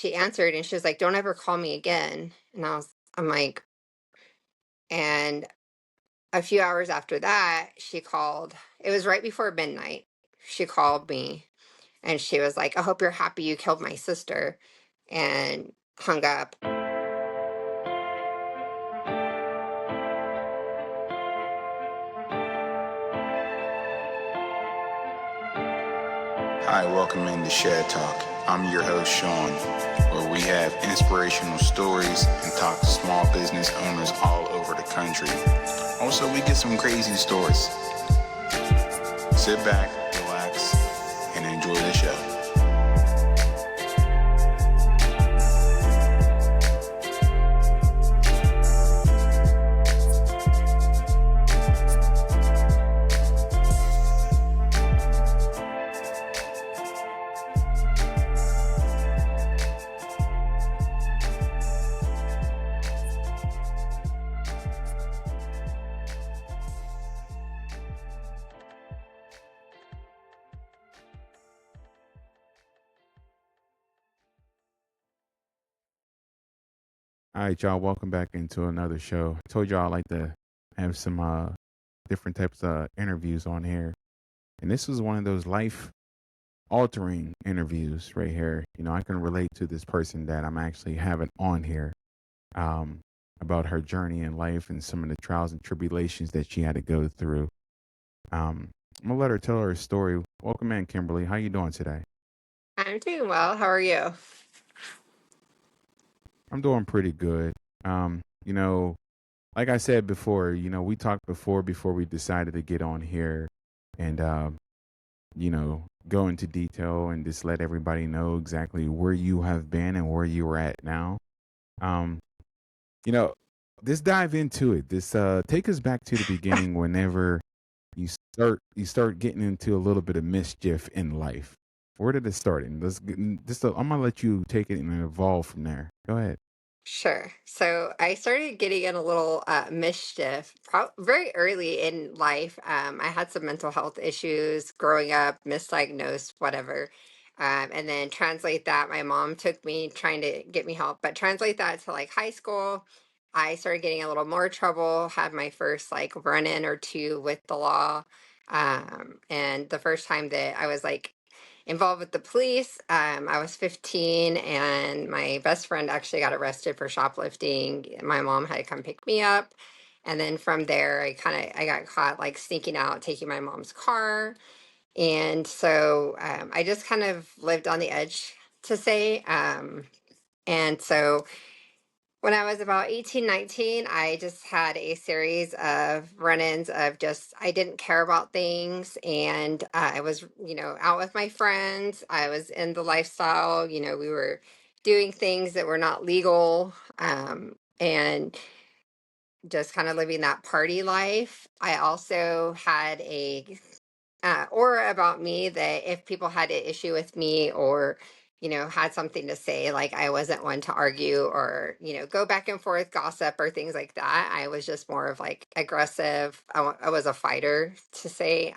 she answered and she was like, "Don't ever call me again." I'm like, and a few hours after that, she called. It was right before midnight. She called me and she was like, "I hope you're happy you killed my sister," and hung up. Hi, welcome into Shad Talk. I'm your host, Sean, where we have inspirational stories and talk to small business owners all over the country. Also, we get some crazy stories. Sit back, relax, and enjoy the show. All right, y'all. Welcome back into another show. I told y'all I like to have some different types of interviews on here, and this was one of those life-altering interviews right here. I can relate to this person that I'm actually having on here, um, about her journey in life and some of the trials and tribulations that she had to go through. I'm gonna let her tell her story. Welcome in, Kimberly. How you doing today? I'm doing well. How are you? I'm doing pretty good. You know, like I said before, we talked before we decided to get on here and go into detail and just let everybody know exactly where you have been and where you are at now. Um, you know, just dive into it. This take us back to the beginning whenever you start getting into a little bit of mischief in life. Where did it start? And I'm gonna let you take it and evolve from there. Go ahead. Sure. So I started getting in a little mischief very early in life. I had some mental health issues growing up, misdiagnosed, whatever. And then translate that, my mom took me trying to get me help, but translate that to like high school. I started getting a little more trouble, had my first like run in or two with the law. And the first time that I was like involved with the police. I was 15 and my best friend actually got arrested for shoplifting. My mom had to come pick me up. And then from there, I got caught like sneaking out, taking my mom's car. And so I just kind of lived on the edge to say. And so when I was about 18, 19, I just had a series of run ins of just, I didn't care about things. And I was, out with my friends. I was in the lifestyle, we were doing things that were not legal, and just kind of living that party life. I also had a aura about me that if people had an issue with me or had something to say, like I wasn't one to argue or go back and forth gossip or things like that. I was just more of like aggressive. I was a fighter to say.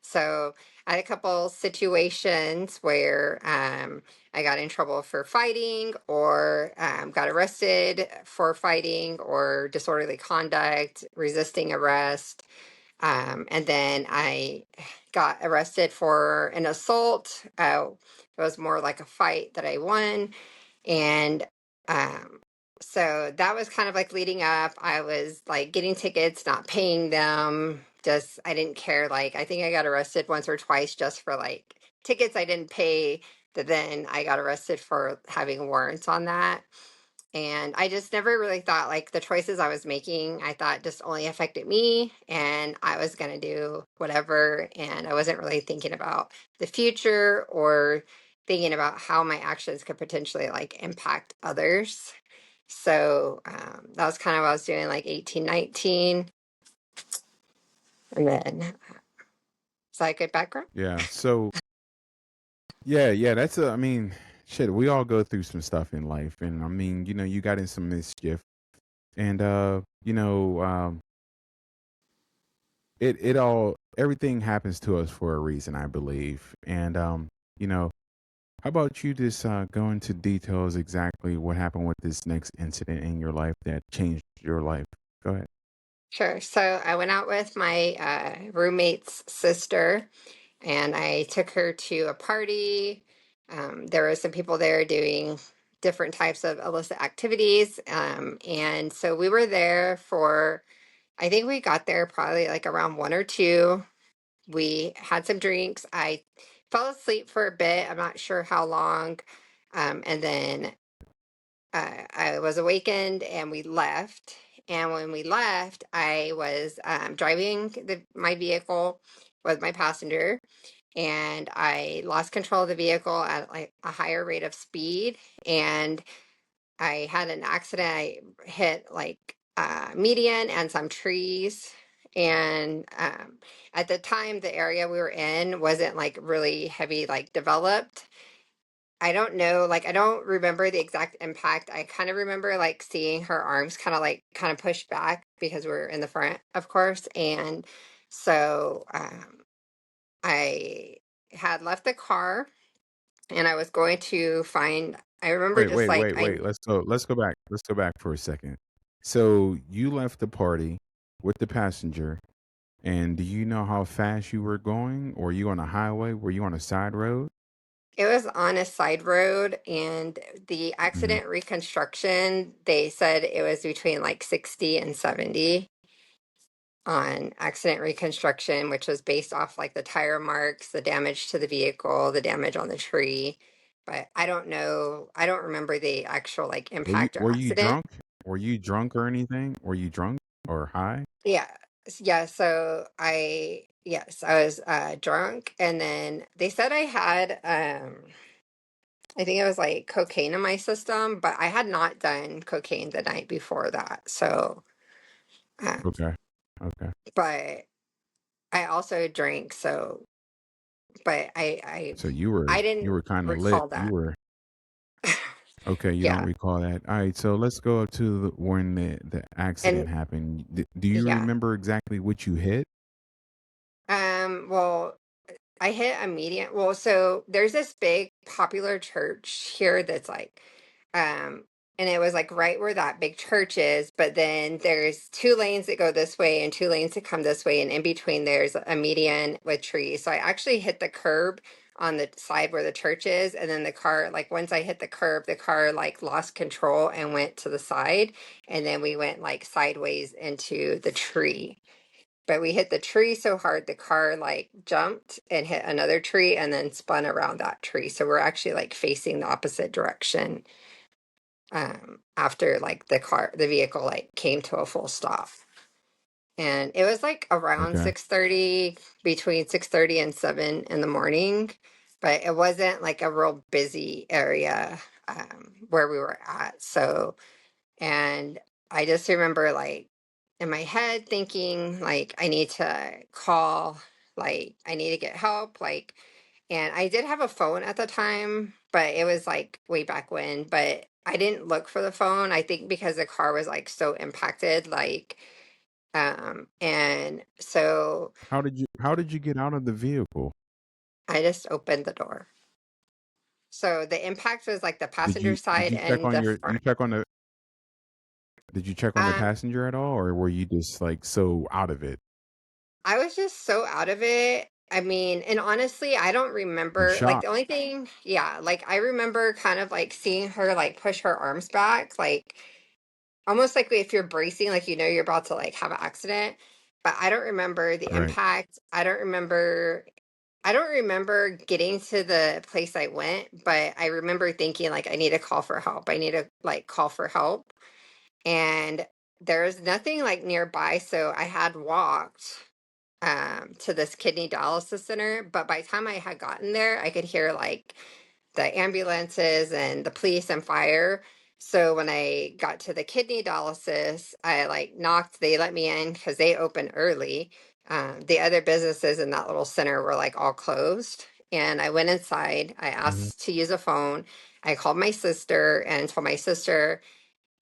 So I had a couple situations where I got in trouble for fighting or got arrested for fighting or disorderly conduct, resisting arrest. And then I got arrested for an assault. It was more like a fight that I won. And um, so that was kind of like leading up. I was like getting tickets, not paying them. Just, I didn't care. Like, I think I got arrested once or twice just for like tickets I didn't pay. That then I got arrested for having warrants on that. And I just never really thought like the choices I was making, I thought just only affected me and I was going to do whatever. And I wasn't really thinking about the future or thinking about how my actions could potentially like impact others. So that was kind of what I was doing like 18, 19. And then, is that a good background? Yeah. So yeah. I mean, shit. We all go through some stuff in life, and I mean, you got in some mischief, and it all everything happens to us for a reason, I believe, and you know, How about you just go into details exactly what happened with this next incident in your life that changed your life? Go ahead. Sure. So I went out with my roommate's sister, and I took her to a party. There were some people there doing different types of illicit activities. And so we were there for, I think we got there probably like around 1 or 2. We had some drinks. I fell asleep for a bit. I'm not sure how long. And then I was awakened and we left. And when we left, I was driving my vehicle with my passenger, and I lost control of the vehicle at like a higher rate of speed. And I had an accident. I hit like median and some trees. And at the time, the area we were in wasn't like really heavy, like developed. I don't know, like I don't remember the exact impact. I kind of remember like seeing her arms kind of pushed back because we are in the front, of course. And so I had left the car and I was going to find, I remember Wait, just wait, like wait, I wait. Let's go back. Let's go back for a second. So you left the party with the passenger, and do you know how fast you were going? Or were you on a highway? Were you on a side road? it was on a side road, and the Hmm. accident reconstruction, they said it was between like 60 and 70 on accident reconstruction, which was based off like the tire marks, the damage to the vehicle, the damage on the tree. But I don't know, I don't remember the actual like impact or Were you accident. drunk? Were you drunk or anything? Were you drunk or high? Yeah. Yeah, so yes, I was drunk, and then they said I had I think it was like cocaine in my system, but I had not done cocaine the night before that. So um Okay. Okay. but I also drank, so but So I you didn't were kind of lit. recall You that. were okay. You don't Yeah. recall that. All right. So let's go up to when the accident And happened. Do you yeah. remember exactly what you hit? Well, I hit a median. Well, so there's this big popular church here that's like, um, and it was like right where that big church is, but then there's 2 lanes that go this way and 2 lanes that come this way, and in between there's a median with trees. So I actually hit the curb on the side where the church is, and then the car, like once I hit the curb, the car like lost control and went to the side, and then we went like sideways into the tree. But we hit the tree so hard the car like jumped and hit another tree and then spun around that tree. So we're actually like facing the opposite direction after like the vehicle like came to a full stop. And it was like around Okay. 6:30, between 6:30 and 7 in the morning, but it wasn't like a real busy area where we were at. So and I just remember like in my head thinking like I need to call, like I need to get help, like, and I did have a phone at the time, but it was like way back when, but I didn't look for the phone. I think because the car was like so impacted, like and so How did you get out of the vehicle? I just opened the door. So the impact was like the Did passenger you did side you check and on the your you front. check on the did you check on the Um passenger at all, or were you just like so out of it? I was just so out of it. I mean, and honestly, I don't In remember, like shock. the only thing, yeah, like I remember kind of like seeing her like push her arms back, like almost like if you're bracing, like you know you're about to like have an accident. But I don't remember the Right. impact. I don't remember getting to the place I went, but I remember thinking like I need to call for help. I need to like call for help. And there's nothing like nearby, so I had walked to this kidney dialysis center. But by the time I had gotten there, I could hear like the ambulances and the police and fire. So when I got to the kidney dialysis, I like knocked, they let me in because they open early. The other businesses in that little center were like all closed. And I went inside, I Mhm. asked to use a phone. I called my sister and told my sister,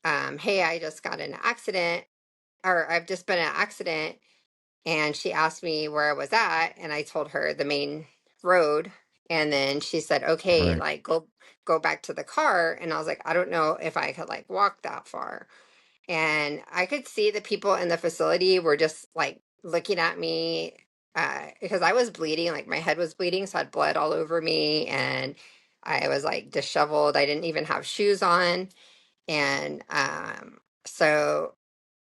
hey, I just got in an accident, or I've just been in an accident. And she asked me where I was at, and I told her the main road. And then she said, okay, Right. like go back to the car. And I was like, I don't know if I could like walk that far. And I could see the people in the facility were just like looking at me because I was bleeding, like my head was bleeding, so I had blood all over me, and I was like disheveled. I didn't even have shoes on. And so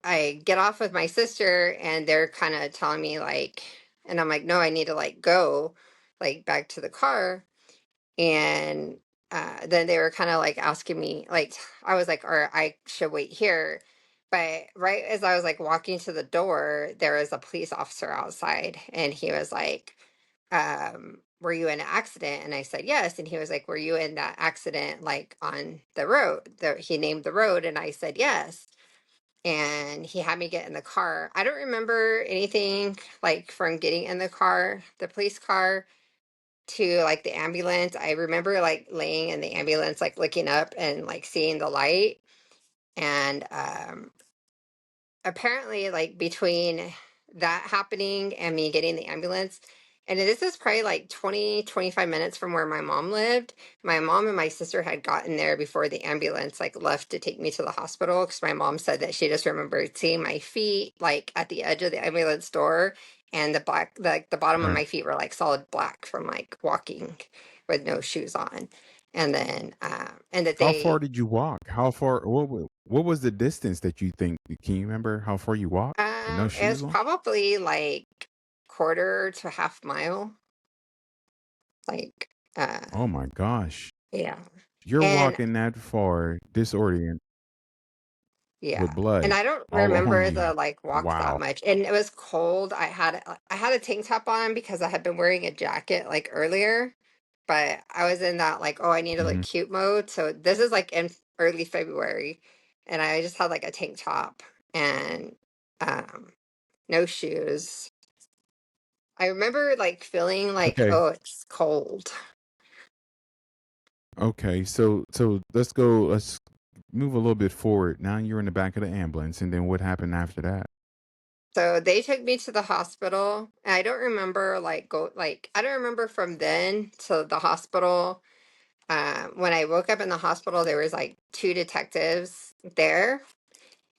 I get off with my sister, and they're kind of telling me like, and I'm like, no, I need to like go like back to the car. And then they were kind of like asking me, like, I was like, or I should wait here. But right as I was like walking to the door, there was a police officer outside, and he was like, were you in an accident? And I said, yes. And he was like, were you in that accident like on the road? He named the road, and I said, yes. And he had me get in the car. I don't remember anything like from getting in the car, the police car, to like the ambulance. I remember like laying in the ambulance, like looking up and like seeing the light. And apparently, like between that happening and me getting the ambulance, and this is probably like 20-25 minutes from where my mom lived. My mom and my sister had gotten there before the ambulance like left to take me to the hospital, because my mom said that she just remembered seeing my feet like at the edge of the ambulance door, and the black, like the bottom of Right. my feet were like solid black from like walking with no shoes on. And then and that How far they did you walk? How far? What was the distance that you think? Can you remember how far you walked with no it was shoes on? probably like quarter to half mile, like Oh my gosh. yeah. You're And walking that far disoriented yeah. with And blood I don't all on remember you. the like walk that Wow. much. And it was cold. I had a tank top on because I had been wearing a jacket like earlier, but I was in that like, oh, I need to look Hmm. cute mode. So this is like in early February, and I just had like a tank top and um no shoes. I remember like feeling like, Okay. oh, it's cold. Okay. So let's go. Let's move a little bit forward. Now you're in the back of the ambulance, and then what happened after that? So they took me to the hospital. And I don't remember I don't remember from then to the hospital. When I woke up in the hospital, there was like two detectives there,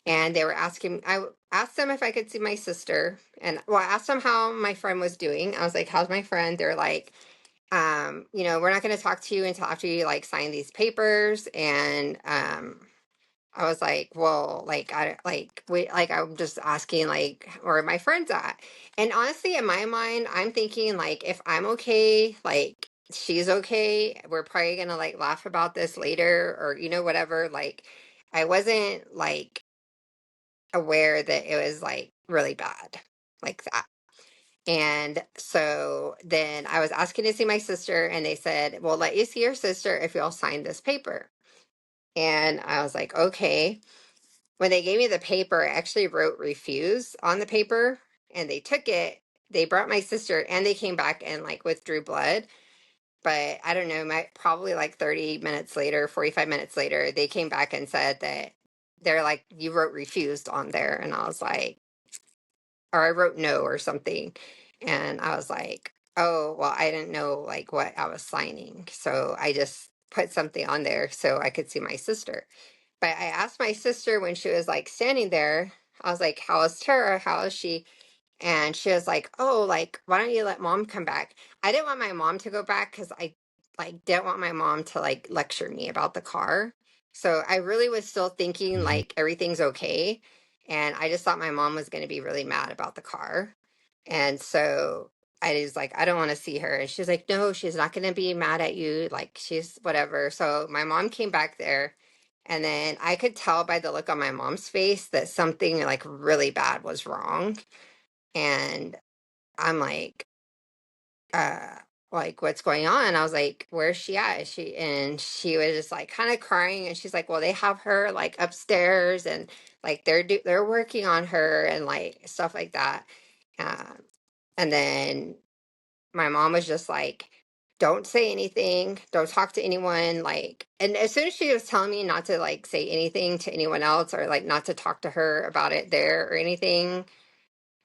and they were asking. Asked them if I could see my sister, and well, I asked them how my friend was doing. I was like, "How's my friend?" They're like, we're not going to talk to you until after you like sign these papers." And I was like, well, like I like we like I'm just asking like where my friends at. And honestly, in my mind, I'm thinking like if I'm okay, like she's okay, we're probably gonna like laugh about this later, or whatever. Like I wasn't like aware that it was like really bad like that. And so then I was asking to see my sister, and they said, "We'll let you see your sister if you'll sign this paper." And I was like, okay. When they gave me the paper, I actually wrote refuse on the paper, and they took it. They brought my sister, and they came back and like withdrew blood. But I don't know, probably like 30 minutes later, 45 minutes later, they came back and said that they're like, you wrote refused on there. And I was like, or I wrote no or something. And I was like, oh, well, I didn't know like what I was signing. So I just put something on there so I could see my sister. But I asked my sister when she was like standing there, I was like, how is Tara? How is she? And she was like, oh, like, why don't you let mom come back? I didn't want my mom to go back because I like didn't want my mom to like lecture me about the car. So I really was still thinking Hmm. like everything's okay. And I just thought my mom was going to be really mad about the car. And so I was like, I don't want to see her. And she's like, no, she's not going to be mad at you. Like, she's whatever. So my mom came back there. And then I could tell by the look on my mom's face that something like really bad was wrong. And I'm uh, like, what's going on? I was like, where's she at? And she was just like kind of crying. And she's like, well, they have her like upstairs, and like they're working on her and like stuff like that. Um, and then my mom was just like, don't say anything, don't talk to anyone. Like, and as soon as she was telling me not to like say anything to anyone else, or like not to talk to her about it there or anything,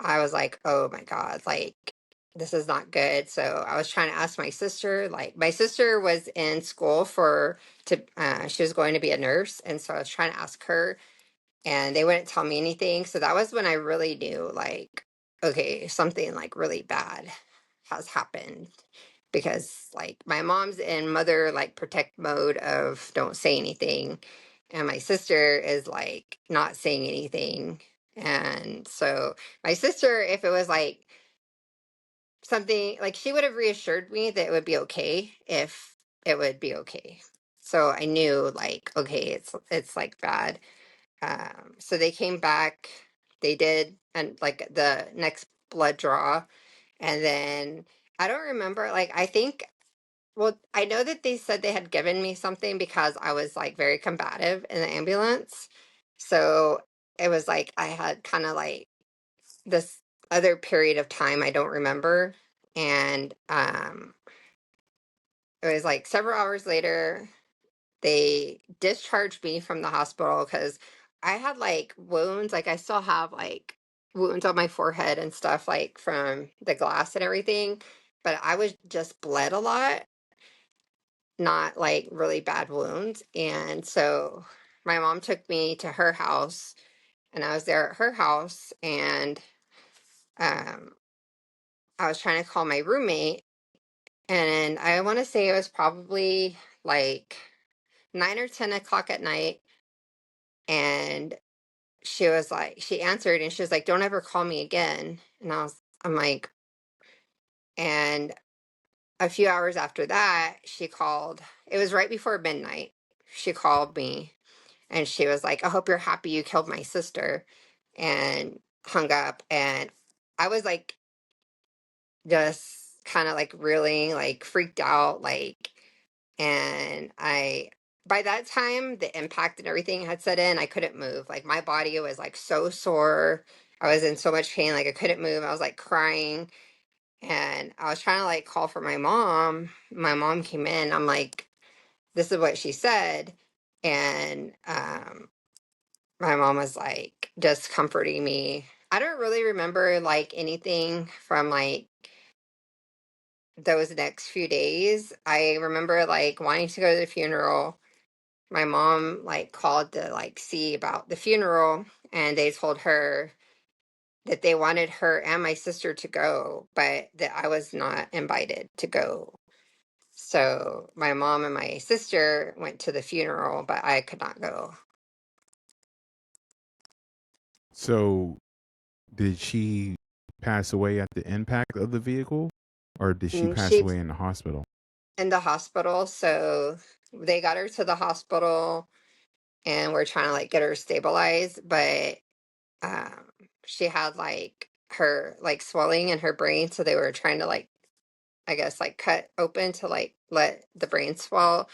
I was like, oh my God, like this is not good. So I was trying to ask my sister, like my sister was in school she was going to be a nurse. And so I was trying to ask her and they wouldn't tell me anything. So that was when I really knew like, okay, something like really bad has happened because like my mom's in mother like protect mode of don't say anything. And my sister is like not saying anything. And so my sister, if it was like something like she would have reassured me that it would be okay if it would be okay. So I knew like okay, it's like bad. So they came back, they did and like the next blood draw, and then I don't remember like I think well I know that they said they had given me something because I was like very combative in the ambulance. So it was like I had kind of like this other period of time I don't remember. And it was like several hours later, they discharged me from the hospital because I had like wounds. Like I still have like wounds on my forehead and stuff like from the glass and everything. But I was just bled a lot, not like really bad wounds. And so my mom took me to her house and I was there at her house and um I was trying to call my roommate, and I want to say it was probably like 9 or 10 o'clock at night. And she was like, she answered and she was like, don't ever call me again. And I'm like, and a few hours after that, she called. It was right before midnight. She called me and she was like, I hope you're happy you killed my sister, and hung up. And I was like, just kind of like reeling, like freaked out, like, and by that time the impact and everything had set in. I couldn't move. Like my body was like so sore. I was in so much pain, like I couldn't move. I was like crying and I was trying to like call for my mom. My mom came in. I'm like, this is what she said. And my mom was like just comforting me. I don't really remember like anything from like those next few days. I remember like wanting to go to the funeral. My mom like called to like see about the funeral, and they told her that they wanted her and my sister to go, but that I was not invited to go. So my mom and my sister went to the funeral, but I could not go. So, did she pass away at the impact of the vehicle, or did she And pass she's away in the hospital? in the hospital, so they got her to the hospital and we're trying to like get her stabilized, but um she had like her like swelling in her brain, so they were trying to like I guess like cut open to like let the brain swell,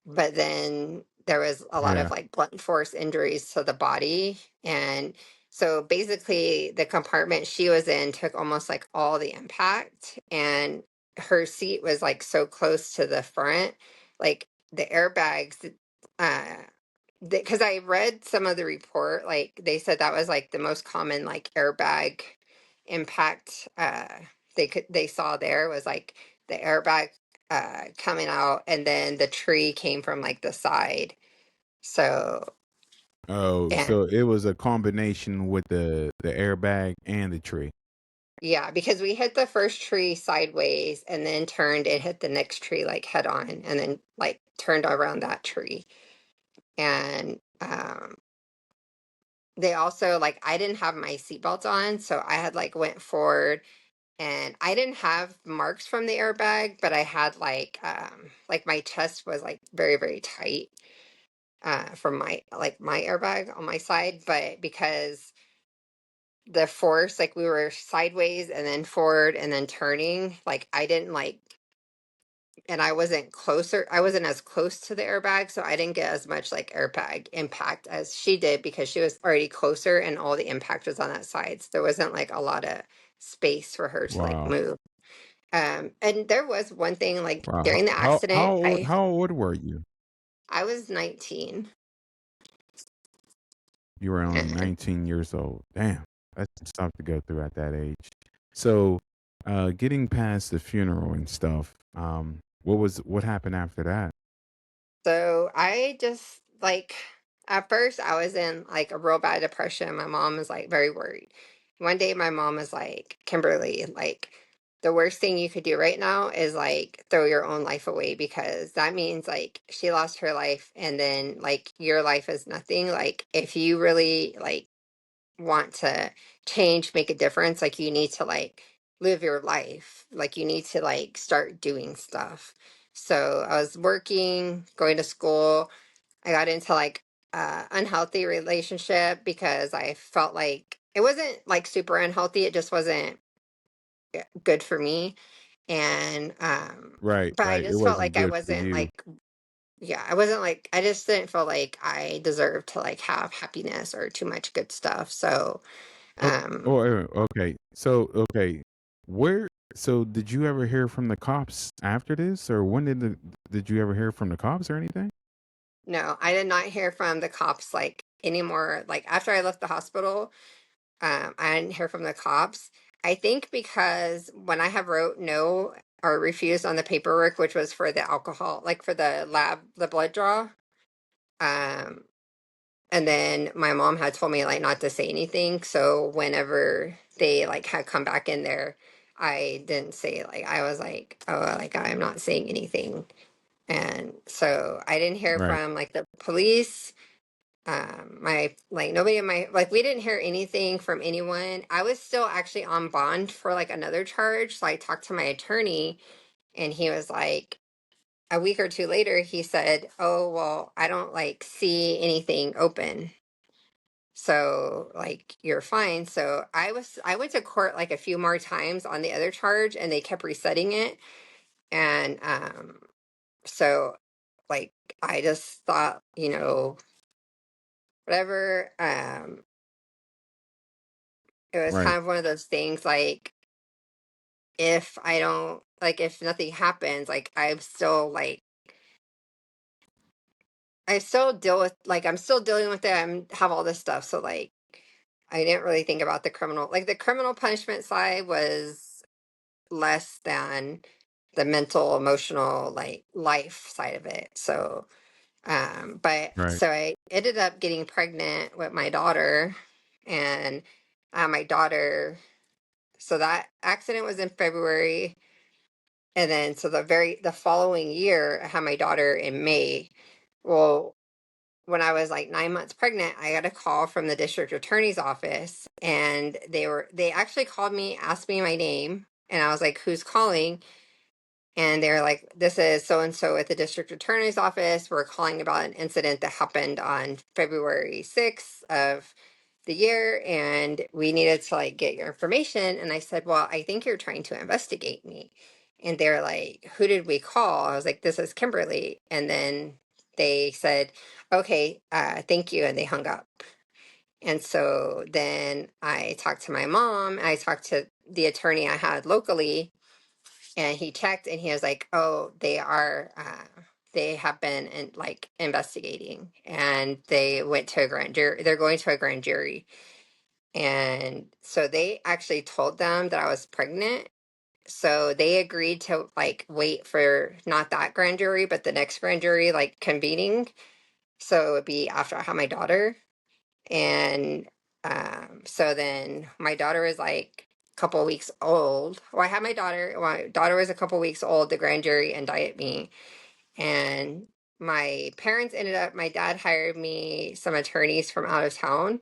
but then there was a lot of Yeah. like blunt force injuries to the body. And so basically the compartment she was in took almost like all the impact, and her seat was like so close to the front, like the airbags, uh because I read some of the report, like they said that was like the most common like airbag impact they saw there was like the airbag coming out, and then the tree came from like the side. So Oh, and so it was a combination with the airbag and the tree. yeah, because we hit the first tree sideways and then turned and hit the next tree like head on, and then like turned around that tree. And they also like I didn't have my seatbelt on, so I had like went forward, and I didn't have marks from the airbag, but I had like my chest was like very very tight from my airbag on my side, but because the force, like we were sideways and then forward and then turning, like I didn't like, and I wasn't as close to the airbag, so I didn't get as much like airbag impact as she did because she was already closer and all the impact was on that side. So there wasn't like a lot of space for her to like Wow. move. And there was one thing like Wow. during the accident, How old were you? I was 19. You were only And 19 years old. Damn, that's tough to go through at that age. So, Getting past the funeral and stuff. What happened after that? So I just like at first I was in like a real bad depression. My mom was like very worried. One day my mom was like, Kimberly, like the worst thing you could do right now is like throw your own life away because that means like she lost her life and then like your life is nothing. Like if you really like want to change, make a difference, like you need to like live your life. Like you need to like start doing stuff. So I was working, going to school. I got into like unhealthy relationship because I felt like it wasn't like super unhealthy. It just wasn't good for me. And Right, but I right. It just felt wasn't like I good for wasn't you. like yeah, I wasn't like I just didn't feel like I deserved to like have happiness or too much good stuff. So Oh, um okay. So, okay, where? So, did you ever hear from the cops after this, or when did you ever hear from the cops or anything? no, I did not hear from the cops like anymore. Like after I left the hospital, I didn't hear from the cops. I think because when I have wrote no or refused on the paperwork, which was for the alcohol, like for the lab, the blood draw, um, and then my mom had told me like not to say anything. So whenever they like had come back in there, I didn't say like I was like, oh, like I'm not saying anything. And so I didn't hear Right, from like the police. My like nobody in my like we didn't hear anything from anyone. I was still actually on bond for like another charge. So I talked to my attorney and he was like a week or two later he said, "Oh, well, I don't like see anything open. So like you're fine." So I went to court like a few more times on the other charge and they kept resetting it. And so like I just thought, whatever. It was right, kind of one of those things like if I don't like if nothing happens, like I'm still like I still deal with like I'm still dealing with it. I'm have all this stuff. So like I didn't really think about the criminal like the criminal punishment side was less than the mental, emotional, like life side of it. So but right, so I ended up getting pregnant with my daughter and my daughter so that accident was in February. And then so the following year, I had my daughter in May. Well, when I was like 9 months pregnant, I got a call from the district attorney's office, and they actually called me, asked me my name, and I was like, "Who's calling?" And they're like, "This is so and so at the district attorney's office. We're calling about an incident that happened on February 6th of the year, and we needed to like get your information." And I said, "Well, I think you're trying to investigate me." And they're like, "Who did we call?" I was like, "This is Kimberly." And then they said, "Okay, thank you," and they hung up. And so then I talked to my mom. I talked to the attorney I had locally, and he checked and he was like, "Oh, they have been like investigating and they went to a grand jury. They're going to a grand jury." And so they actually told them that I was pregnant. So they agreed to like wait for not that grand jury, but the next grand jury like convening. So it would be after I had my daughter. And so then my daughter was like a couple weeks old. Well, I had my daughter was a couple weeks old, the grand jury indicted me. And my parents ended up, my dad hired me some attorneys from out of town.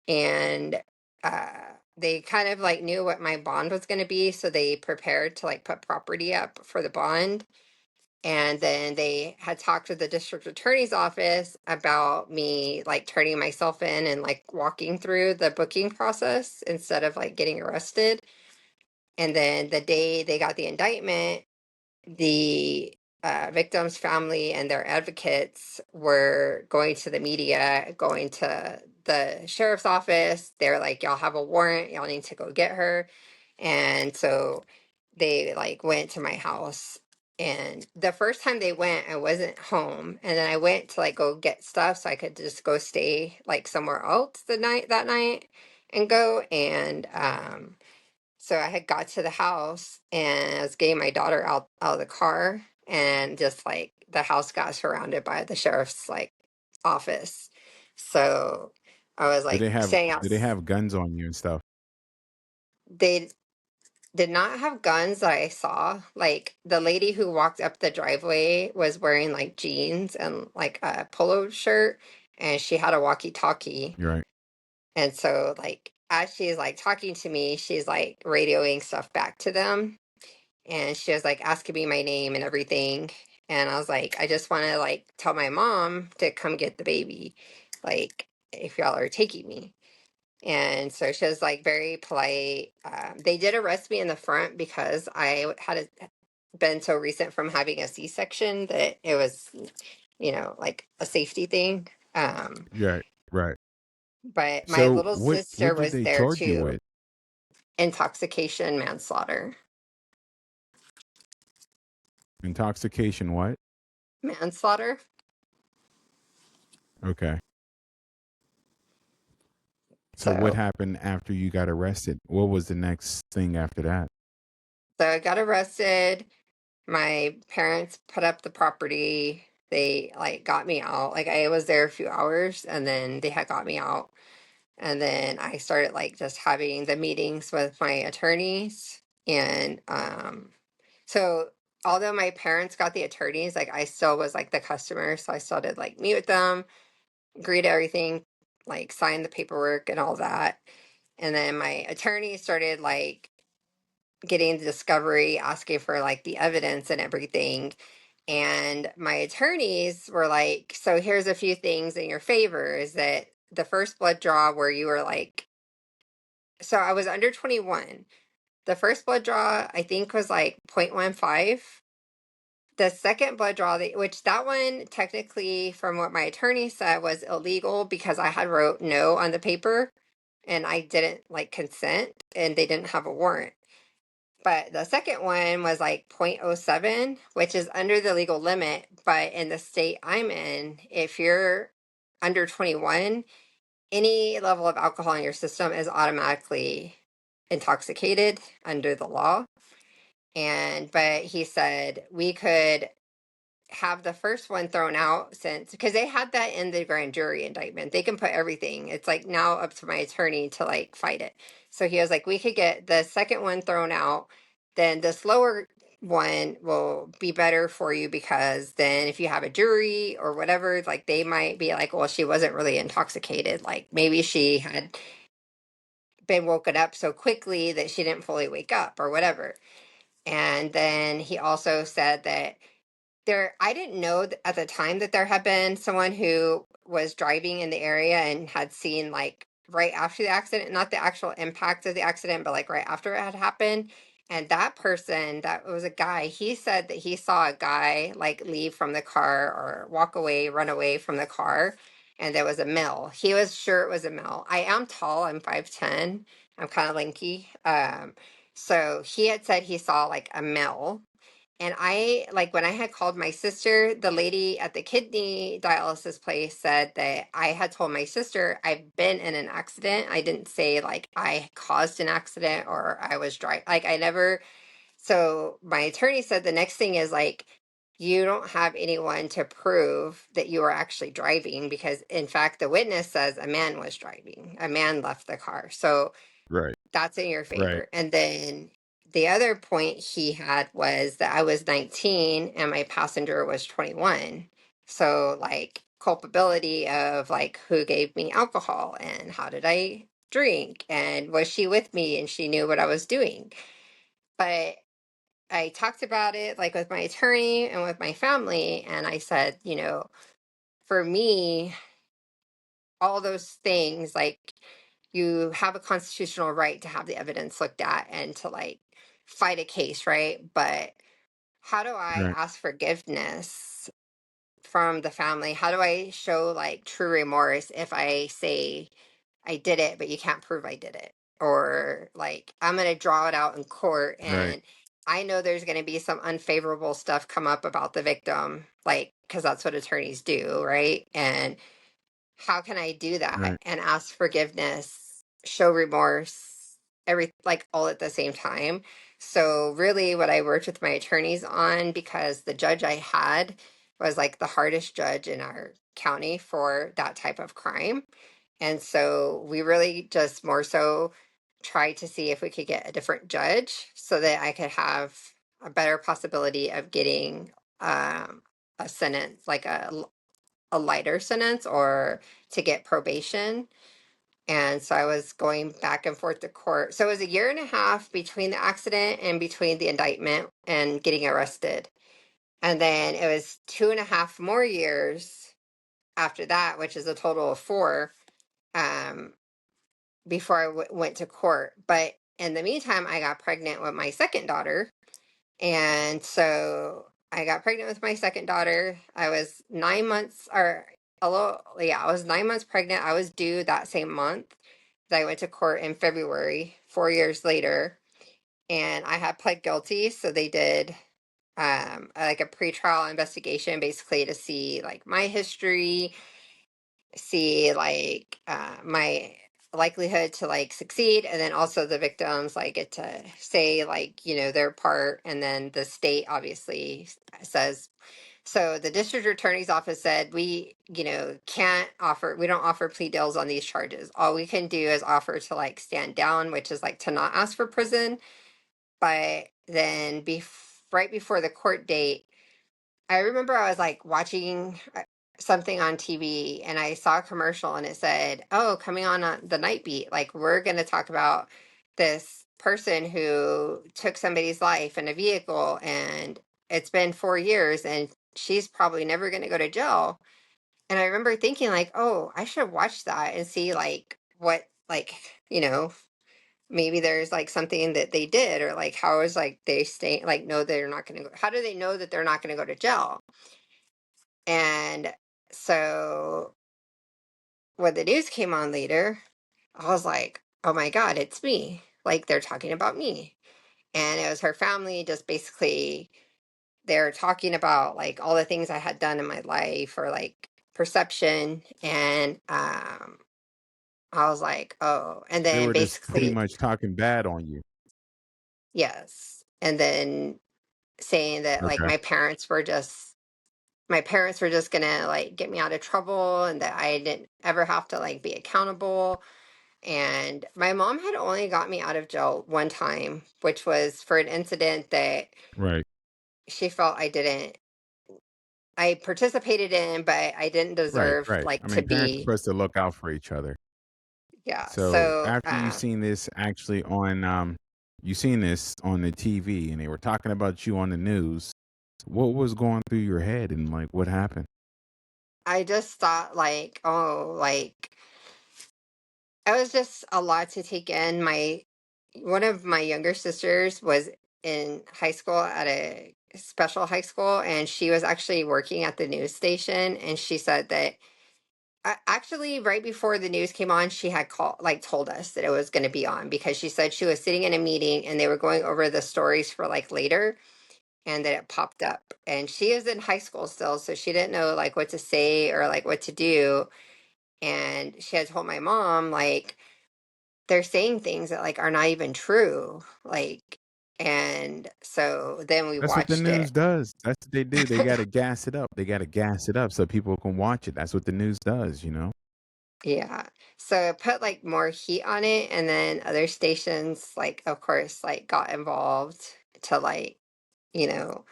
And uh, they kind of like knew what my bond was going to be. So they prepared to like put property up for the bond. And then they had talked to the district attorney's office about me like turning myself in and like walking through the booking process instead of like getting arrested. And then the day they got the indictment, the victim's family and their advocates were going to the media, going to the sheriff's office. They're like, "Y'all have a warrant, y'all need to go get her." And so they like went to my house. And the first time they went, I wasn't home. And then I went to like go get stuff so I could just go stay like somewhere else the night that night and go. And So I had got to the house and I was getting my daughter out of the car, and just like the house got surrounded by the sheriff's like office. So I was Did like they have staying out. did they have guns on you and stuff? They did not have guns that I saw. Like the lady who walked up the driveway was wearing like jeans and like a polo shirt, and she had a walkie-talkie. You're right. And so like as she's like talking to me, she's like radioing stuff back to them. And she was like asking me my name and everything. And I was like, I just want to like tell my mom to come get the baby, like if y'all are taking me. And so she was like very polite. They did arrest me in the front because been so recent from having a C-section that it was, like a safety thing. Right. Right. But my So little what sister did was they there charge you too. with? Intoxication, manslaughter. Intoxication what? Manslaughter. Okay. So what So happened after you got arrested? What was the next thing after that? So I got arrested. My parents put up the property. They like got me out. Like I was there a few hours and then they had got me out. And then I started like just having the meetings with my attorneys. And so although my parents got the attorneys, like I still was like the customer. So I still did like meet with them, agree to everything, like sign the paperwork and all that. And then my attorney started like getting the discovery, asking for like the evidence and everything. And my attorneys were like, so here's a few things in your favor is that the first blood draw where you were like, so I was under 21. The first blood draw, I think, was like 0.15. The second blood draw, which that one technically, from what my attorney said, was illegal because I had wrote no on the paper and I didn't like consent and they didn't have a warrant. But the second one was like 0.07, which is under the legal limit. But in the state I'm in, if you're under 21, any level of alcohol in your system is automatically intoxicated under the law. But he said we could have the first one thrown out since because they had that in the grand jury indictment. They can put everything. It's like now up to my attorney to like fight it. So he was like, we could get the second one thrown out, then the slower one will be better for you because then if you have a jury or whatever, like they might be like, well, she wasn't really intoxicated. Like maybe she had been woken up so quickly that she didn't fully wake up or whatever. And then he also said that I didn't know at the time that there had been someone who was driving in the area and had seen like right after the accident, not the actual impact of the accident, but like right after it had happened. And that person, that was a guy, he said that he saw a guy like leave from the car or walk away, run away from the car. And there was a male. He was sure it was a male. I am tall, I'm 5'10. I'm kind of lanky. So he had said he saw like a male, and I, like, when I had called my sister, the lady at the kidney dialysis place said that I had told my sister I've been in an accident. I didn't say, like, I caused an accident or I was driving. Like, I never. So my attorney said the next thing is, like, you don't have anyone to prove that you were actually driving because, in fact, the witness says a man was driving. A man left the car. So Right. that's in your Right. favor. And then the other point he had was that I was 19 and my passenger was 21. So, like, culpability of like who gave me alcohol and how did I drink and was she with me and she knew what I was doing. But I talked about it like with my attorney and with my family, and I said, for me, all those things, like, you have a constitutional right to have the evidence looked at and to like fight a case, right? But how do I Right. ask forgiveness from the family? How do I show like true remorse if I say I did it, but you can't prove I did it? Or like I'm going to draw it out in court Right. and I know there's going to be some unfavorable stuff come up about the victim, like, because that's what attorneys do, right? And how can I do that Right. and ask forgiveness, show remorse? like all at the same time. So really what I worked with my attorneys on, because the judge I had was like the hardest judge in our county for that type of crime. And so we really just more so tried to see if we could get a different judge so that I could have a better possibility of getting a sentence, like a lighter sentence, or to get probation. And so I was going back and forth to court. So it was a year and a half between the accident and between the indictment and getting arrested. And then it was 2.5 more years after that, which is a total of 4, um, before I went to court. But in the meantime, I got pregnant with my second daughter. And so I got pregnant with my second daughter. I was 9 months, or a little, yeah, I was 9 months pregnant. I was due that same month that I went to court in February, 4 years later. And I had pled guilty. So they did like a pretrial investigation, basically to see like my history, see like my likelihood to like succeed, and then also the victims like get to say like their part, and then the state obviously says. So the district attorney's office said we we don't offer plea deals on these charges. All we can do is offer to like stand down, which is like to not ask for prison. But then right before the court date, I remember I was like watching something on TV, and I saw a commercial and it said, "Oh, coming on the night beat, like we're going to talk about this person who took somebody's life in a vehicle, and it's been 4 years and she's probably never going to go to jail." And I remember thinking like, "Oh, I should watch that and see like what like, maybe there's like something that they did, or like how is like they stay like no they're not going to go, how do they know that they're not going to go to jail?" And so when the news came on later, I was like, oh my God, it's me. Like they're talking about me. And it was her family, just basically they're talking about like all the things I had done in my life, or like perception. And I was like, oh. And They then were just pretty basically, much talking bad on you. yes. And then saying that like Okay. my parents were just gonna like get me out of trouble, and that I didn't ever have to like be accountable. And my mom had only got me out of jail one time, which was for an incident that Right. she felt I participated in, but I didn't Right. deserve Right. like I to mean, parents are be. supposed to look out for each other. Yeah. So So after you seen this on the TV and they were talking about you on the news, what was going through your head and like what happened? I just thought like, oh, like it was just a lot to take in. My One of my younger sisters was in high school at a special high school, and she was actually working at the news station, and she said that actually right before the news came on, she had told us that it was going to be on, because she said she was sitting in a meeting and they were going over the stories for like later, and that it popped up. And she is in high school still, so she didn't know like what to say or like what to do. And she had told my mom like they're saying things that like are not even true, like. And so then we That's what the watched news it. does. That's what they do. They got to gas it up. They got to gas it up so people can watch it. That's what the news does, you know? Yeah. So it put like more heat on it, and then other stations like of course like got involved to like, you know,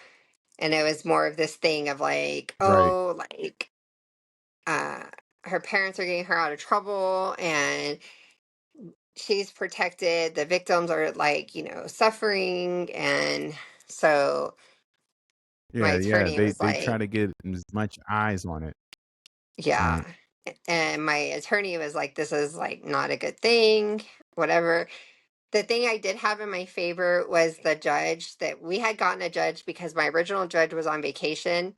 and it was more of this thing of like, Right. oh, like uh her parents are getting her out of trouble, and she's protected. The victims are like, suffering. And so my Yeah, yeah. attorney They was they try like, to get as much eyes on it. yeah. Right. And my attorney was like, this is like not a good thing, whatever. The thing I did have in my favor was the judge, that we had gotten a judge because my original judge was on vacation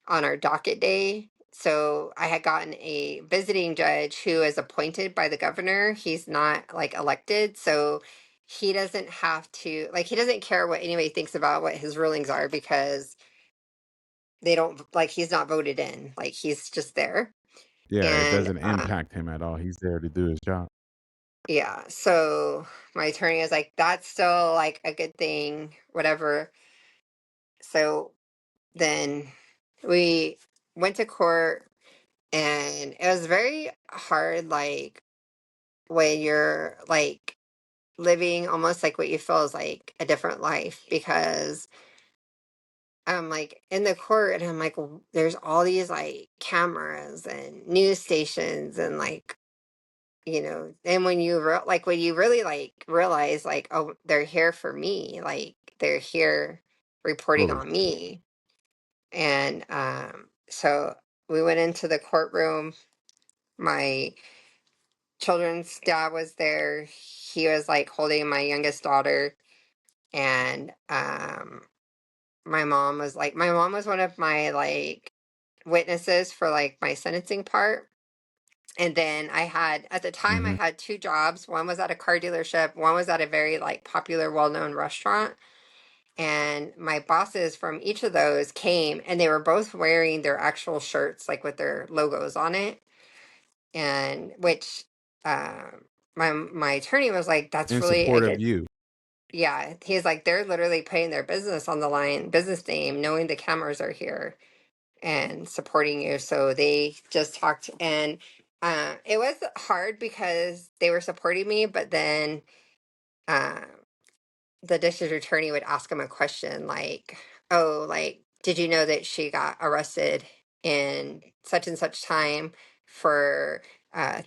on our docket day. So I had gotten a visiting judge who is appointed by the governor. He's not like elected. So he doesn't have to, like, he doesn't care what anybody thinks about what his rulings are, because they don't, like, he's not voted in. Like, he's just there. Yeah, it And doesn't impact him at all. He's there to do his job. Yeah. So my attorney was like, that's still like a good thing, whatever. So then we went to court, and it was very hard, like when you're like living almost like what you feel is like a different life, because I'm like in the court and I'm like, there's all these like cameras and news stations and like, and when you like when you really like realize like, oh, they're here for me, like they're here reporting Totally. on me. And so we went into the courtroom. My children's dad was there. He was like holding my youngest daughter, and my mom was one of my like witnesses for like my sentencing part. And then I had, at the time, I Hmm. had two jobs. One was at a car dealership, one was at a very like popular, well-known restaurant. And my bosses from each of those came, and they were both wearing their actual shirts, like with their logos on it. And which uh, my attorney was like, that's In really a support of good. you. Yeah, he's like, they're literally putting their business on the line, business name, knowing the cameras are here and supporting you. So they just talked, and it was hard because they were supporting me, but then uh, the district attorney would ask him a question like, oh, like, did you know that she got arrested in such and such time for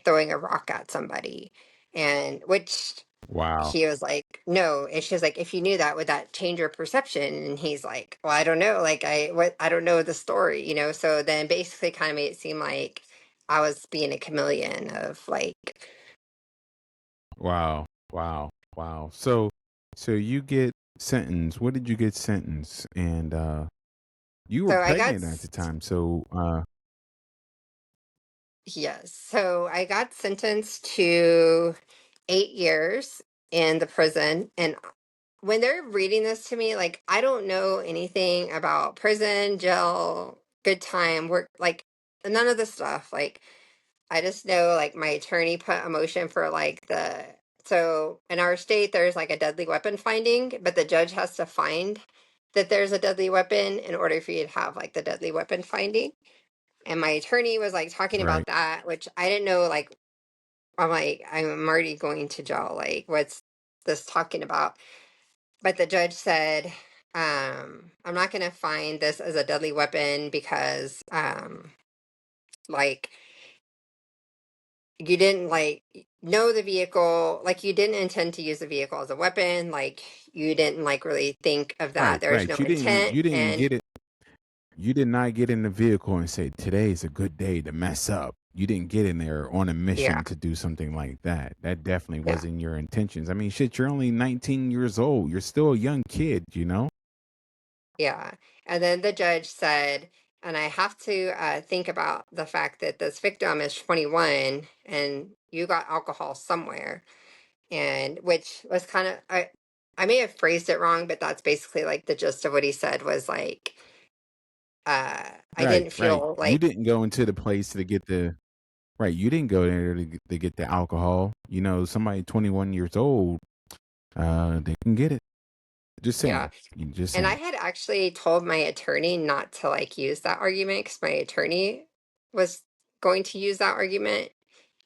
throwing a rock at somebody? And which Wow. he was like, no. And she was like, if you knew that, would that change your perception? And he's like, well, I don't know. Like, I don't know the story, So then basically kind of made it seem like I was being a chameleon of like, Wow. Wow. Wow. So you get sentenced. What did you get sentenced? And you were so I got, pregnant at the time. So yes. So I got sentenced to 8 years in the prison. And when they're reading this to me, like, I don't know anything about prison, jail, good time, work, like, none of the stuff. Like, I just know like my attorney put a motion for like so in our state there's like a deadly weapon finding, but the judge has to find that there's a deadly weapon in order for you to have like the deadly weapon finding. And my attorney was like talking right. about that, which I didn't know. Like, I'm like, I'm already going to jail. Like, what's this talking about? But the judge said, I'm not going to find this as a deadly weapon because, like, you didn't like know the vehicle, like you didn't intend to use the vehicle as a weapon, like you didn't like really think of that, Right. there's no Right. You didn't. intent. You didn't And get it. You did not get in the vehicle and say today's a good day to mess up. You didn't get in there on a yeah, mission to do something like that. That definitely yeah, wasn't your intentions. I mean, shit, you're only 19 years old. You're still a young kid, you know? yeah. And then the judge said, and I have to think about the fact that this victim is 21 and you got alcohol somewhere. And which was kind of, I may have phrased it wrong, but that's basically like the gist of what he said was like, I Right, didn't right. feel You like, didn't go into the place to get the right. You didn't go there to get the alcohol. You know, somebody 21 years old, they can get it. Just yeah. saying. You just And I saying. had actually told my attorney not to like use that argument because my attorney was going to use that argument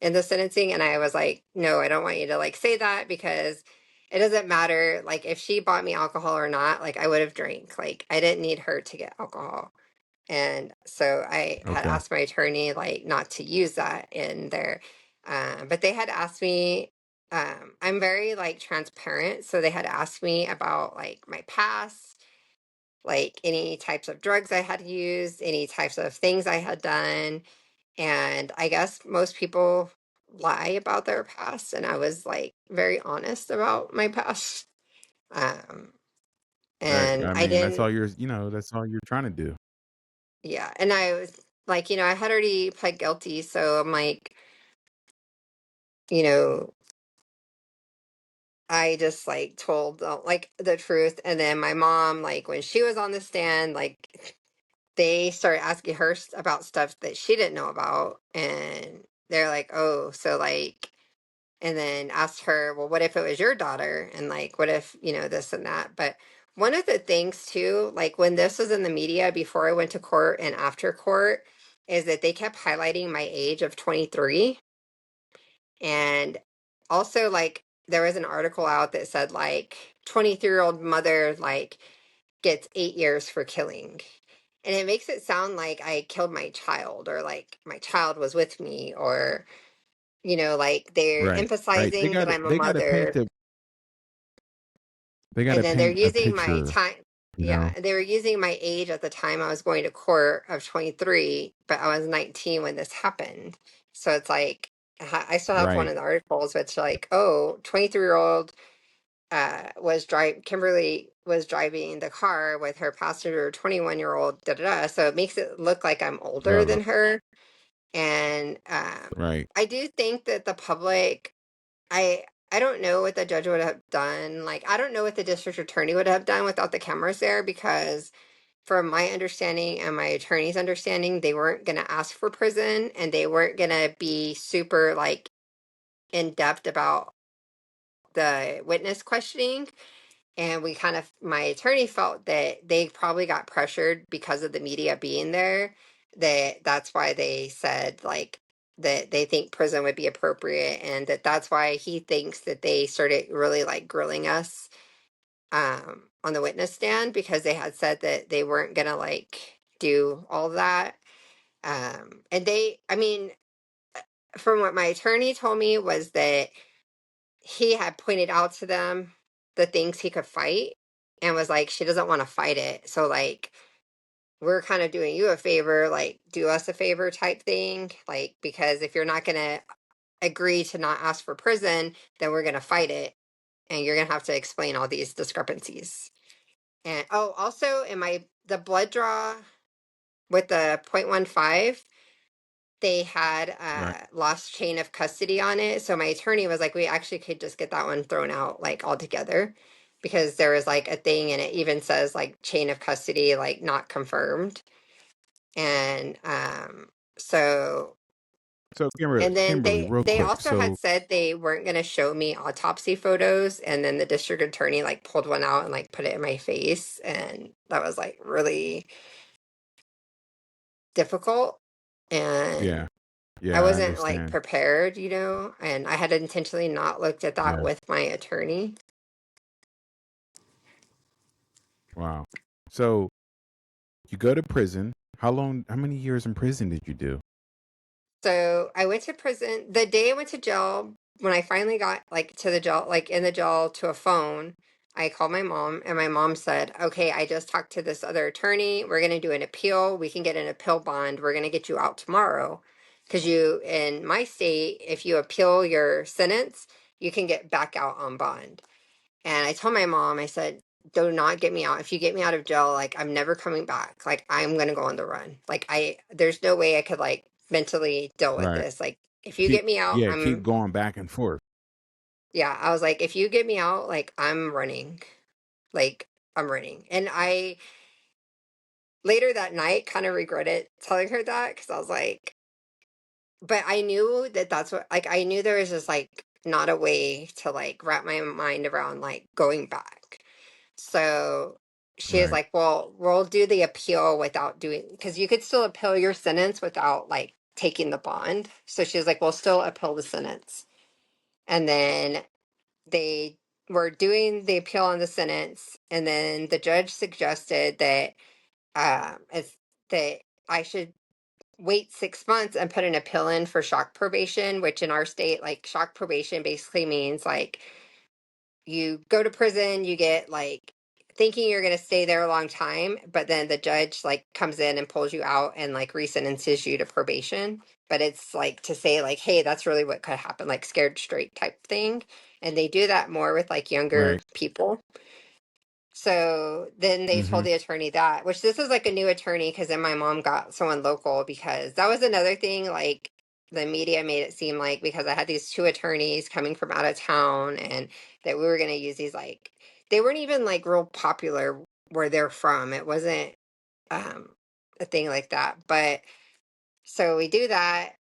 in the sentencing. And I was like, no, I don't want you to like say that because it doesn't matter. Like, if she bought me alcohol or not, like, I would have drank. Like, I didn't need her to get alcohol. And so I had Okay. asked my attorney like not to use that in there. But they had asked me, I'm very like transparent. So they had asked me about like my past, like any types of drugs I had used, any types of things I had done. And I guess most people lie about their past. And I was like very honest about my past. Um, Right. and I I mean, that's didn't, all that's all you're trying to do. yeah. And I was like, I had already pled guilty. So I'm like, you know, I just like told like the truth. And then my mom, like when she was on the stand, like they started asking her about stuff that she didn't know about. And they're like, oh, so like and then asked her, well, what if it was your daughter? And like, what if, this and that? But one of the things too, like when this was in the media before I went to court and after court, is that they kept highlighting my age of 23. And also, like, there was an article out that said, like, 23-year-old mother, like, gets 8 years for killing. And it makes it sound like I killed my child, or like my child was with me, or, like they're Right. Right. emphasizing that I'm a They got to paint mother. the they got And to then they're paint a using my picture, time. you Yeah, know. they were using my age at the time I was going to court of 23, but I was 19 when this happened. So it's like, I still have one Right. of the articles, which like, oh, 23-year-old Kimberly was driving the car with her passenger, 21-year-old, da da da. So it makes it look like I'm older Uh, than her. And right. I do think that the public, I don't know what the judge would have done. Like, I don't know what the district attorney would have done without the cameras there, because from my understanding and my attorney's understanding, they weren't going to ask for prison, and they weren't going to be super like in depth about the witness questioning. And my attorney felt that they probably got pressured because of the media being there, that's why they said like that they think prison would be appropriate, and that's why he thinks that they started really like grilling us on the witness stand, because they had said that they weren't gonna like do all that. And I mean, from what my attorney told me was that he had pointed out to them the things he could fight, and was like, she doesn't want to fight it. So like, we're kind of doing you a favor, like do us a favor type thing. Like, because if you're not going to agree to not ask for prison, then we're going to fight it. And you're going to have to explain all these discrepancies. And oh, also in the blood draw with the 0.15, they had Right. lost chain of custody on it. So my attorney was like, we actually could just get that one thrown out like altogether, because there was like a thing and it even says like chain of custody, like not confirmed. And so So and then Kimberly, real they quick. also had So said they weren't going to show me autopsy photos, and then the district attorney like pulled one out and like put it in my face, and that was like really difficult. And yeah, I yeah, I wasn't like understand. prepared, and I had intentionally not looked at that Yeah. with my attorney. Wow. So you go to prison. How long? How many years in prison did you do? So I went to prison the day I went to jail. When I finally got like to the jail, like in the jail, to a phone, I called my mom, and my mom said, okay, I just talked to this other attorney. We're going to do an appeal. We can get an appeal bond. We're going to get you out tomorrow. Because in my state, if you appeal your sentence, you can get back out on bond. And I told my mom, I said, do not get me out. If you get me out of jail, like I'm never coming back. Like I'm gonna go on the run. Like there's no way I could like mentally deal with Right. this. Like if you get me out, Keep going back and forth. yeah, I was like, if you get me out, like I'm running. Like I'm running. And I later that night kind of regretted telling her that, because I was like, but I knew that that's what, like, I knew there was just like not a way to like wrap my mind around like going back. So she was Right. like, well, we'll do the appeal without doing, because you could still appeal your sentence without like taking the bond. So she was like, we'll still appeal the sentence. And then they were doing the appeal on the sentence. And then the judge suggested that it's that I should wait 6 months and put an appeal in for shock probation, which in our state, like shock probation basically means like you go to prison, you get like thinking you're going to stay there a long time, but then the judge like comes in and pulls you out and like resentences you to probation. But it's like to say like, hey, that's really what could happen, like scared straight type thing. And they do that more with like younger Right. people. So then they Mm-hmm. told the attorney that, which this is like a new attorney, because then my mom got someone local, because that was another thing. Like the media made it seem like because I had these two attorneys coming from out of town, and that we were going to use these, like, they weren't even like real popular where they're from. It wasn't um, a thing like that. But so we do that.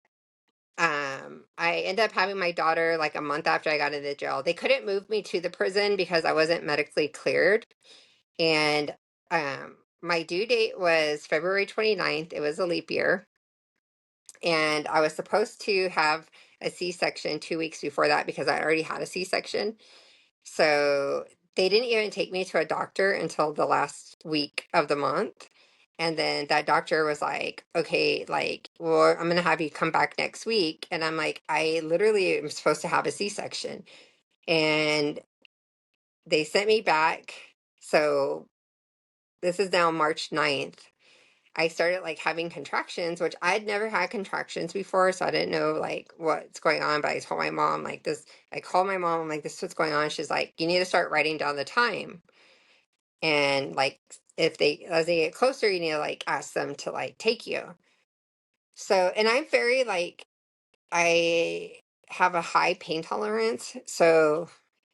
I ended up having my daughter like a month after I got into jail. They couldn't move me to the prison because I wasn't medically cleared. And my due date was February 29th. It was a leap year. And I was supposed to have a C-section 2 weeks before that because I already had a C-section. So they didn't even take me to a doctor until the last week of the month. And then that doctor was like, okay, like, well, I'm going to have you come back next week. And I'm like, I literally am supposed to have a C-section. And they sent me back. So this is now March 9th. I started like having contractions, which I'd never had contractions before, so I didn't know like what's going on. But I told my mom like this. I called my mom, I'm like, this is what's going on. She's like, you need to start writing down the time, and like if they as they get closer, you need to like ask them to like take you. So, and I'm very like I have a high pain tolerance, so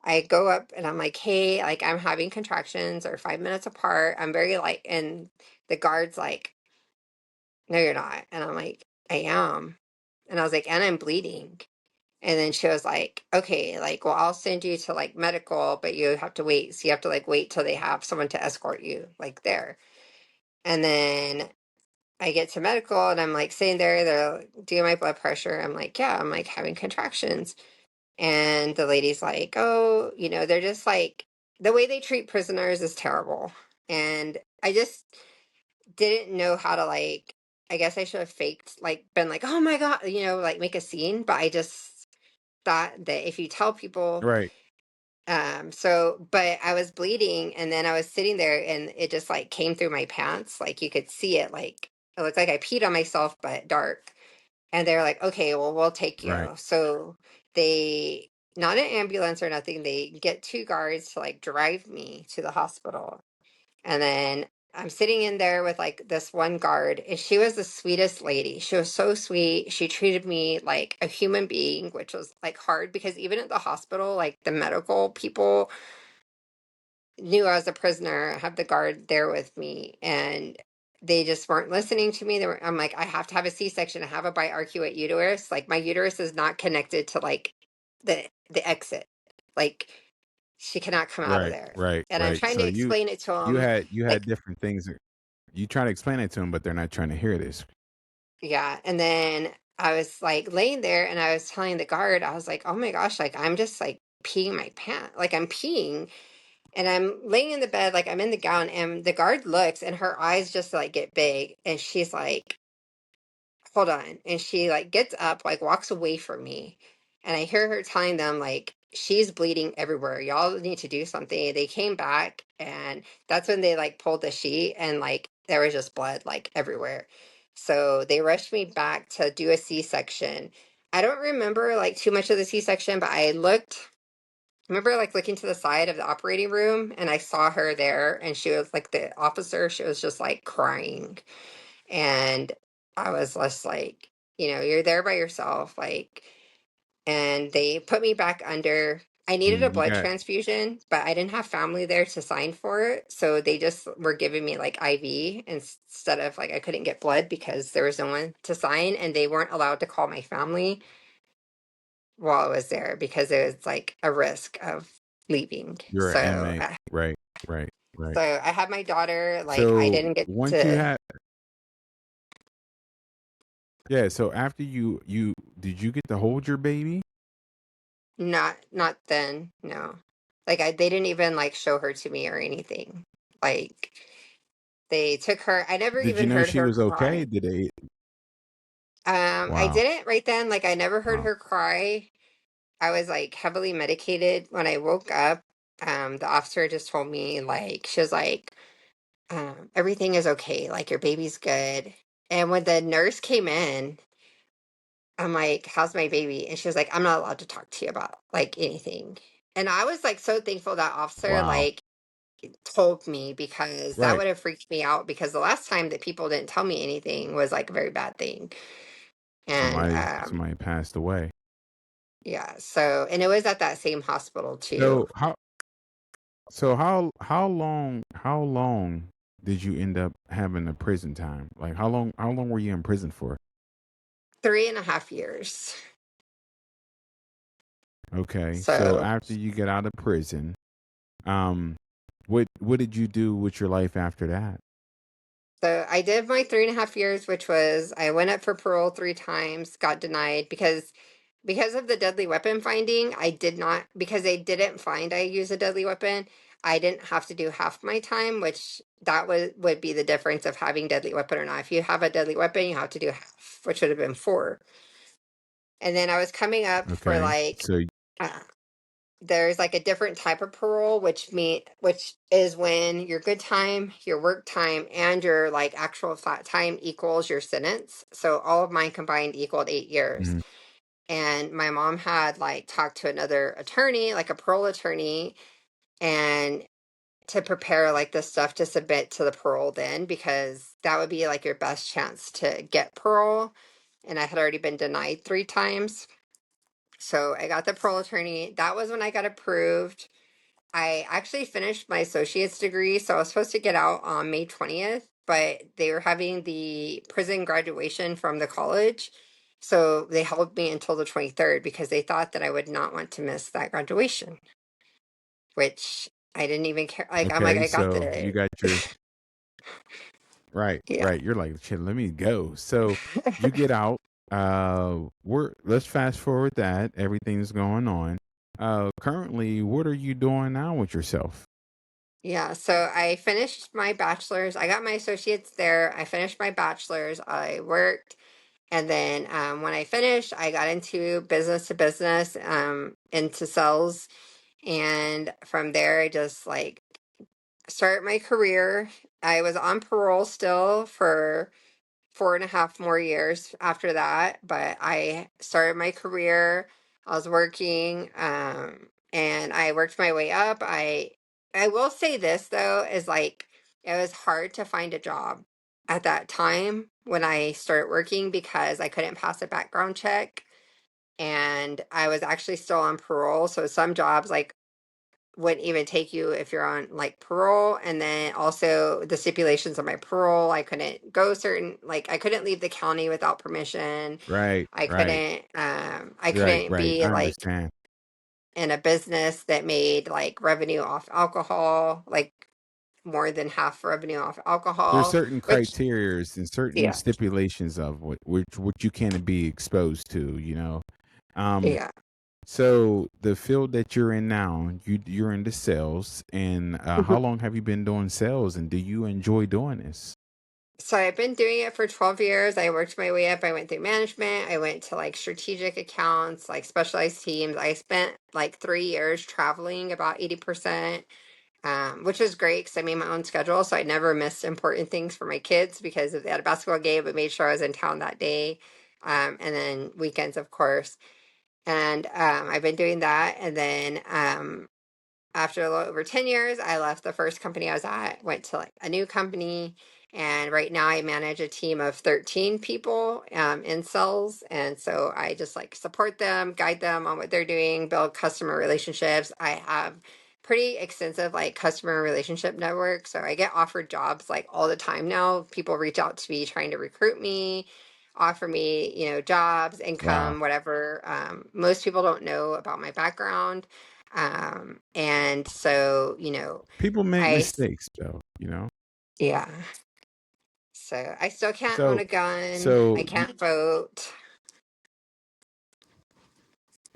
I go up and I'm like, hey, like I'm having contractions or 5 minutes apart. I'm very like, and the guard's like, no, you're not. And I'm like, I am. And I was like, and I'm bleeding. And then she was like, okay, like, well, I'll send you to like medical, but you have to wait. So you have to like wait till they have someone to escort you like there. And then I get to medical and I'm like sitting there, they're doing my blood pressure. I'm like, yeah, I'm like having contractions. And the lady's like, oh, they're just like, the way they treat prisoners is terrible. And I just didn't know how to like, I guess I should have faked like been like, oh my god, like make a scene, but I just thought that if you tell people, Right. but I was bleeding and then I was sitting there and it just like came through my pants, like you could see it, like it looked like I peed on myself but dark. And they're like, okay, well, we'll take you. Right. So they, not an ambulance or nothing, they get two guards to like drive me to the hospital. And then I'm sitting in there with like this one guard, and she was the sweetest lady. She was so sweet. She treated me like a human being, which was like hard because even at the hospital, like the medical people knew I was a prisoner. I had the guard there with me, and they just weren't listening to me. I'm like, I have to have a C-section. I have a biarcuate uterus. Like my uterus is not connected to like the exit. Like she cannot come out of Right. there. Right. And I'm Right. trying So to you explain it to you them. had you had Like, different things. You try to explain it to them, but they're not trying to hear this. yeah. And then I was like laying there and I was telling the guard, I was like, oh my gosh, like I'm just like peeing my pants. Like I'm peeing and I'm laying in the bed, like I'm in the gown, and the guard looks and her eyes just like get big and she's like, hold on. And she like gets up, like walks away from me. And I hear her telling them like she's bleeding everywhere. Y'all need to do something. They came back and that's when they like pulled the sheet and like there was just blood like everywhere. So they rushed me back to do a C-section. I don't remember like too much of the C-section, but remember like looking to the side of the operating room and I saw her there and she was like the officer, she was just like crying. And I was just like, you're there by yourself, like, and they put me back under. I needed a You blood got transfusion, but I didn't have family there to sign for it. So they just were giving me like IV instead of like I couldn't get blood because there was no one to sign and they weren't allowed to call my family while I was there because it was like a risk of leaving. you're an inmate. Right. Right. Right. So I had my daughter, like I So didn't get once you to. had yeah, so after you did you get to hold your baby? Not then, no. Like they didn't even like show her to me or anything. Like they took her. I never Did you even know heard she her was okay? cry. Did they I Wow. didn't right then. Like I never heard Wow. her cry. I was like heavily medicated when I woke up. The officer just told me like she was like, everything is okay. Like your baby's good. And when the nurse came in, I'm like, how's my baby? And she was like, I'm not allowed to talk to you about like anything. And I was like so thankful that officer Wow. like told me because that Right. would have freaked me out because the last time that people didn't tell me anything was like a very bad thing. And Somebody passed away. yeah, so and it was at that same hospital too. So how long did you end up having a prison time? Like how long were you in prison for? 3.5 years. Okay. So So after you get out of prison, um, what did you do with your life after that? So I did my 3.5 years, which was I went up for parole 3 times, got denied because of the deadly weapon finding. I did not, because they didn't find I used a deadly weapon. I didn't have to do half my time, which that would be the difference of having deadly weapon or not. If you have a deadly weapon, you have to do half, which would have been 4. And then I was coming up for Okay. like So uh, there's like a different type of parole, which is when your good time, your work time, and your like actual flat time equals your sentence. So all of mine combined equaled 8 years. mhm, And my mom had like talked to another attorney, like a parole attorney, and to prepare like the stuff to submit to the parole then, because that would be like your best chance to get parole. And I had already been denied 3 times. So I got the parole attorney. That was when I got approved. I actually finished my associate's degree, so I was supposed to get out on May 20th, but they were having the prison graduation from the college. So they held me until the 23rd because they thought that I would not want to miss that graduation, which I didn't even care. Like, I'm like, okay. I got So you the, got your right, yeah. right. You're like, shit, let me go. So you get out. Let's fast forward that. Everything's going on. Currently, what are you doing now with yourself? Yeah, so I finished my bachelor's. I got my associates there. I finished my bachelor's. I worked. And then when I finished, I got into business to business, into sales. And from there, I just like started my career. I was on parole still for 4.5 more years after that, but I started my career. I was working, and I worked my way up. I will say this though, is like it was hard to find a job at that time when I started working because I couldn't pass a background check, and I was actually still on parole. So some jobs like wouldn't even take you if you're on like parole. And then also the stipulations of my parole, I couldn't go certain, like I couldn't leave the county without permission. Right, I right, couldn't I right, couldn't right. be I like understand. in a business that made like revenue off alcohol, like more than half revenue off There's alcohol, certain which criterias and certain yeah, stipulations of what you can be exposed to. Um, yeah. so the field that you're in now, you're into sales, and how long have you been doing sales, and do you enjoy doing this? So I've been doing it for 12 years. I worked my way up. I went through management. I went to like strategic accounts, like specialized teams. I spent like 3 years traveling about 80%, which was great because I made my own schedule. So I never missed important things for my kids because if they had a basketball game, I made sure I was in town that day. And then weekends, of course. And I've been doing that. And then after a little over 10 years, I left the first company I was at, went to like a new company. And right now I manage a team of 13 people in sales. And so I just like support them, guide them on what they're doing, build customer relationships. I have pretty extensive like customer relationship network. So I get offered jobs like all the time now. People reach out to me trying to recruit me, offer me, jobs, Wow. income, whatever. Most people don't know about my background, and so, People make I, mistakes, though. yeah, so I still can't own So, a gun. I so can't vote.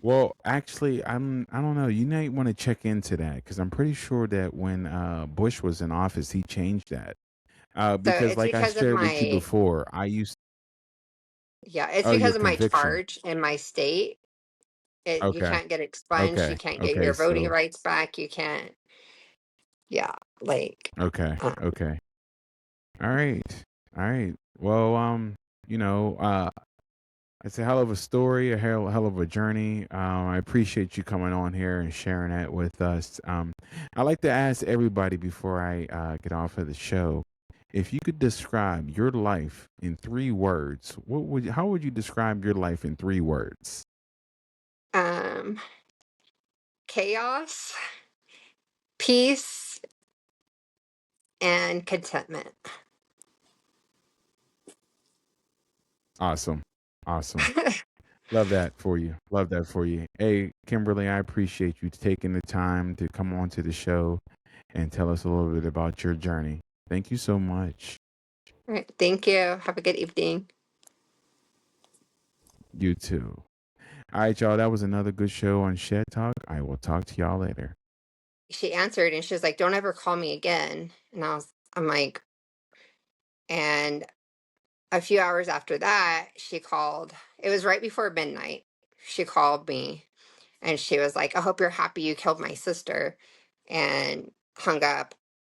well, actually, I don't know. You might want to check into that because I'm pretty sure that when Bush was in office, he changed that. So Because, like I shared with you before, I used. yeah, it's Oh, your because of my conviction. charge in my state. You Okay. can't get expunged. You Okay. can't get Okay. your voting So. rights back. You can't, yeah, like, Okay. uh, Okay. All right. All right. Well, you know, uh, it's a hell of a story, a hell of a journey. I appreciate you coming on here and sharing that with us. I like to ask everybody before I get off of the show, if you could describe your life in 3 words, how would you describe your life in 3 words? um, chaos, peace, and contentment. Awesome. Awesome. Love that for you. Love that for you. Hey, Kimberly, I appreciate you taking the time to come on to the show and tell us a little bit about your journey. Thank you so much. All right. Thank you. Have a good evening. You too. All right, y'all. That was another good show on Shed Talk. I will talk to y'all later. She answered and she was like, "Don't ever call me again." And I'm like, and a few hours after that, she called. It was right before midnight. She called me and she was like, "I hope you're happy you killed my sister," and hung up.